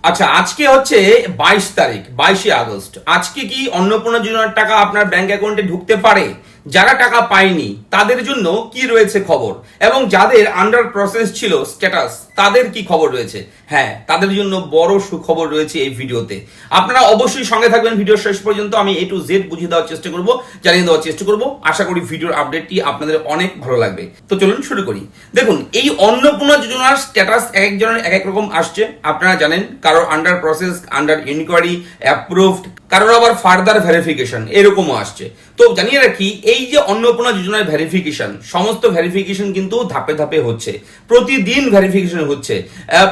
আচ্ছা, আজকে হচ্ছে 22 তারিখ, 22শে আগস্ট। আজকে কি অন্নপূর্ণা যোজনার টাকা আপনার ব্যাংক অ্যাকাউন্টে ঢুকতে পারে? যারা টাকা পায়নি তাদের জন্য কি রয়েছে খবর, এবং যাদের আন্ডার প্রসেস ছিল স্ট্যাটাস তাদের কি খবর রয়েছে? হ্যাঁ, তাদের জন্য বড় সুখবর রয়েছে এই ভিডিওতে। আপনারা অবশ্যই সঙ্গে থাকবেন ভিডিও শেষ পর্যন্ত। আমি A to Z বুঝিয়ে দেওয়ার চেষ্টা করব, জানিয়ে দেওয়ার চেষ্টা করব। আশা করি ভিডিওর আপডেটটি আপনাদের অনেক ভালো লাগবে। তো চলুন শুরু করি। দেখুন, এই অন্নপূর্ণা যোজনার স্ট্যাটাস এক একজনের এক এক রকম আসছে। আপনারা জানেন, কারোর under process, under inquiry, approved, কারোর আবার ফার্দার ভেরিফিকেশন এরকমও আসছে। তো জানিয়ে রাখি, এই যে অন্নপূর্ণা যোজনার ভেরিফিকেশন, সমস্ত ভেরিফিকেশন কিন্তু ধাপে ধাপে হচ্ছে। প্রতিদিন ভেরিফিকেশন হচ্ছে,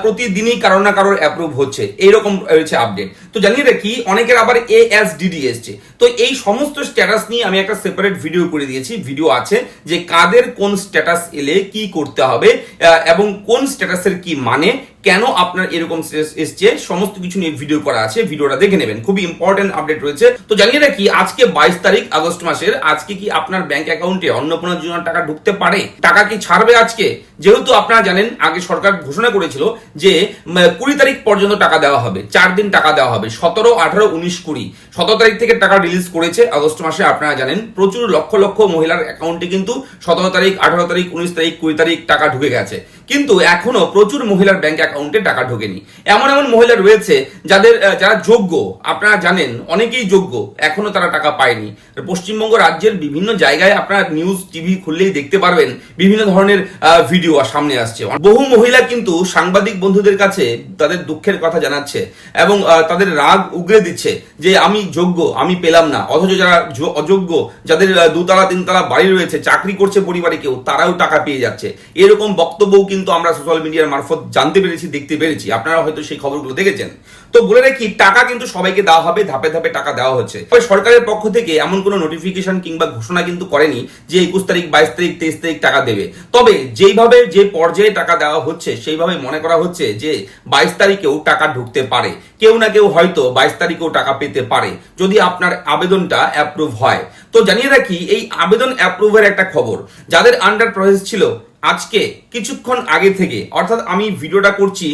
প্রতিদিনই কারো না কারোর অ্যাপ্রুভ হচ্ছে, এইরকম রয়েছে আপডেট। তো জানিয়ে রাখি, অনেকের আবার ASDD এসছে। তো এই সমস্ত স্ট্যাটাস নিয়ে আমি একটা সেপারেট ভিডিও করে দিয়েছি, ভিডিও আছে যে কাদের কোন স্ট্যাটাস এলে কি করতে হবে এবং কোন স্ট্যাটাসের কি মানে, কেন আপনার এরকম এসছে, সমস্ত কিছু নিয়ে ভিডিও করা আছে। ভিডিওটা দেখে নেবেন, খুবই ইম্পর্টেন্ট আপডেট রয়েছে। তো জানিয়ে রাখি, আজকে 22 তারিখ আগস্ট মাসের, আজকে কি আপনার ব্যাংক অ্যাকাউন্টে অন্নপূর্ণা যোজনার টাকা ঢুকতে পারে? টাকা কি ছাড়বে আজকে? যেহেতু আপনারা জানেন, আগে সরকার ঘোষণা করেছিল যে 20 তারিখ পর্যন্ত টাকা দেওয়া হবে, 4 দিন টাকা দেওয়া হবে, 17, 18, 19, 20। 17 তারিখ থেকে টাকা রিলিজ করেছে আগস্ট মাসে। আপনারা জানেন, প্রচুর লক্ষ লক্ষ মহিলার অ্যাকাউন্টে কিন্তু 17 তারিখ, 18 তারিখ, 19 তারিখ, 20 তারিখ টাকা ঢুকে গেছে। কিন্তু এখনো প্রচুর মহিলার ব্যাংক অ্যাকাউন্টে টাকা ঢোকেনি। এমন এমন মহিলা রয়েছে যারা যোগ্য, আপনারা জানেন অনেকেই যোগ্য, এখনো তারা টাকা পায়নি। পশ্চিমবঙ্গ রাজ্যের বিভিন্ন জায়গায় আপনারা নিউজ টিভি খুললেই দেখতে পারবেন, বিভিন্ন ধরনের ভিডিও সামনে আসছে। বহু মহিলা কিন্তু সাংবাদিক বন্ধুদের কাছে তাদের দুঃখের কথা জানাচ্ছে এবং তাদের রাগ উগরে দিচ্ছে যে আমি যোগ্য, আমি পেলাম না। অথচ যারা অযোগ্য, যাদের 2 তলা 3 তলা বাড়ি রয়েছে, চাকরি করছে পরিবারে কেউ, তারাও টাকা পেয়ে যাচ্ছে। এরকম বক্তব্য কিন্তু আমরা সোশ্যাল মিডিয়ার মারফত জানতে পেরেছি, দেখতে পেরেছি। আপনারা হয়তো সেই খবরগুলো দেখেছেন। তো বলে রাখি, টাকা কিন্তু সবাইকে দেওয়া হবে, ধাপে ধাপে টাকা দেওয়া হচ্ছে। তবে সরকারের পক্ষ থেকে এমন কোনো নোটিফিকেশন কিংবা ঘোষণা কিন্তু করেনি যে 21 তারিখ, 22 তারিখ, 23 তারিখ টাকা দেবে। তবে যেইভাবে যে পর্যায়ে টাকা দেওয়া হচ্ছে, সেইভাবে মনে করা হচ্ছে যে 22 তারিখেও টাকা ঢুকতে পারে। কেউ না কেউ হয়তো 22 তারিখেও টাকা পেতে পারে, যদি আপনার আবেদনটা অ্যাপ্রুভ হয়। তো জানিয়ে রাখি, এই আবেদন অ্যাপ্রুভের একটা খবর, যাদের আন্ডার প্রসেস ছিল আজকে কিছুক্ষণ আগে থেকে, অর্থাৎ আমি ভিডিওটা করছি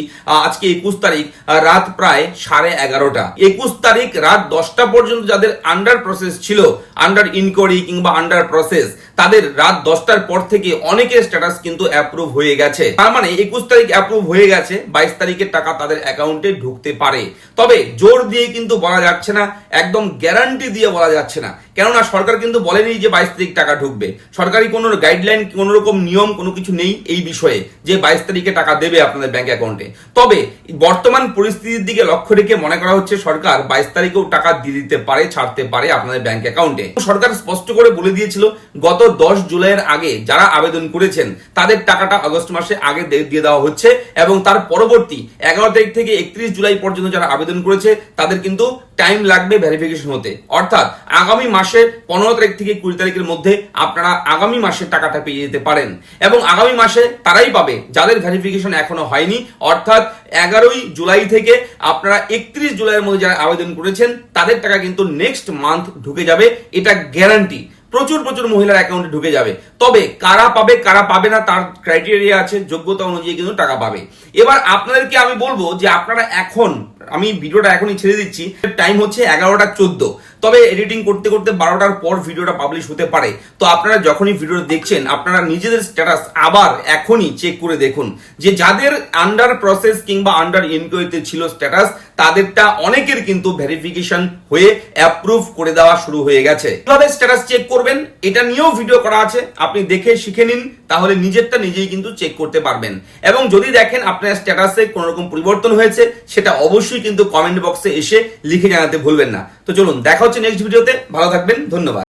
আজকে 21 তারিখ রাত প্রায় 11:30। 21 তারিখ রাত 10টা পর্যন্ত যাদের আন্ডার প্রসেস ছিল, আন্ডার ইনকোয়ারি কিংবা আন্ডার প্রসেস, তাদের রাত 10টার পর থেকে অনেকের স্ট্যাটাস কিন্তু অ্যাপ্রুভ হয়ে গেছে। তার মানে 21 তারিখ অ্যাপ্রুভ হয়ে গেছে, 22 তারিখের টাকা তাদের অ্যাকাউন্টে ঢুকতে পারে। তবে জোর দিয়ে কিন্তু বলা যাচ্ছে না, একদম গ্যারান্টি দিয়ে বলা যাচ্ছে না, কেননা সরকার কিন্তু বলেনি যে 22 তারিখ টাকা ঢুকবে। সরকারি কোনো গাইডলাইন, কোনো রকম নিয়ম, কোনো কিছু নেই এই বিষয়ে যে 22 তারিখে টাকা দেবে আপনাদের ব্যাংক অ্যাকাউন্টে। তবে বর্তমান পরিস্থিতির দিকে লক্ষ্য রেখে মনে করা হচ্ছে সরকার 22 তারিখেও টাকা দিয়ে দিতে পারে, ছাড়তে পারে আপনাদের ব্যাংক অ্যাকাউন্টে। সরকার স্পষ্ট করে বলে দিয়েছিল, গত 10 জুলাইয়ের আগে যারা আবেদন করেছেন তাদের টাকাটা আগস্ট মাসে আগে দিয়ে দেওয়া হচ্ছে, এবং তার পরবর্তী 11 তারিখ থেকে 31 জুলাই পর্যন্ত যারা আবেদন করেছে তাদের কিন্তু টাইম লাগবে ভেরিফিকেশন হতে। অর্থাৎ আগামী মাসের 15 তারিখ থেকে 20 তারিখের মধ্যে আপনারা আগামী মাসের টাকাটা পেয়ে যেতে পারেন। এবং আগামী মাসে তারাই পাবে যাদের ভেরিফিকেশন এখনো হয়নি, অর্থাৎ 11 জুলাই থেকে আপনারা 31 জুলাইয়ের মধ্যে যারা আবেদন করেছেন তাদের টাকা কিন্তু নেক্সট মান্থ ঢুকে যাবে, এটা গ্যারান্টি। প্রচুর প্রচুর মহিলার অ্যাকাউন্টে ঢুকে যাবে। তবে কারা পাবে কারা পাবে না তার ক্রাইটেরিয়া আছে, যোগ্যতা অনুযায়ী কিন্তু টাকা পাবে। এবার আপনাদেরকে আমি বলবো যে আপনারা এখন, আমি ভিডিওটা এখনই ছেড়ে দিচ্ছি, টাইম হচ্ছে 11:14। তবে এডিটিং করতে করতে 12টার পর ভিডিওটা পাবলিশ হতে পারে। তো আপনারা যখনই ভিডিওটা দেখছেন, আপনারা নিজেদের স্ট্যাটাস আবার এখনই চেক করে দেখুন যে যাদের আন্ডার প্রসেস কিংবা আন্ডার ইনকোয়ারিতে ছিল স্ট্যাটাস, তাদেরটা অনেকের কিন্তু ভেরিফিকেশন হয়ে অ্যাপ্রুভ করে দেওয়া শুরু হয়ে গেছে। কিভাবে স্ট্যাটাস চেক করবেন এটা নিয়েও ভিডিও করা আছে, আপনি দেখে শিখে নিন, তাহলে নিজেরটা নিজেই কিন্তু চেক করতে পারবেন। এবং যদি দেখেন আপনার স্ট্যাটাসে কোনো রকম পরিবর্তন হয়েছে, সেটা অবশ্যই কিন্তু কমেন্ট বক্সে এসে লিখে জানাতে ভুলবেন না। তো চলুন, দেখা হচ্ছে নেক্সট ভিডিওতে। ভালো থাকবেন, ধন্যবাদ।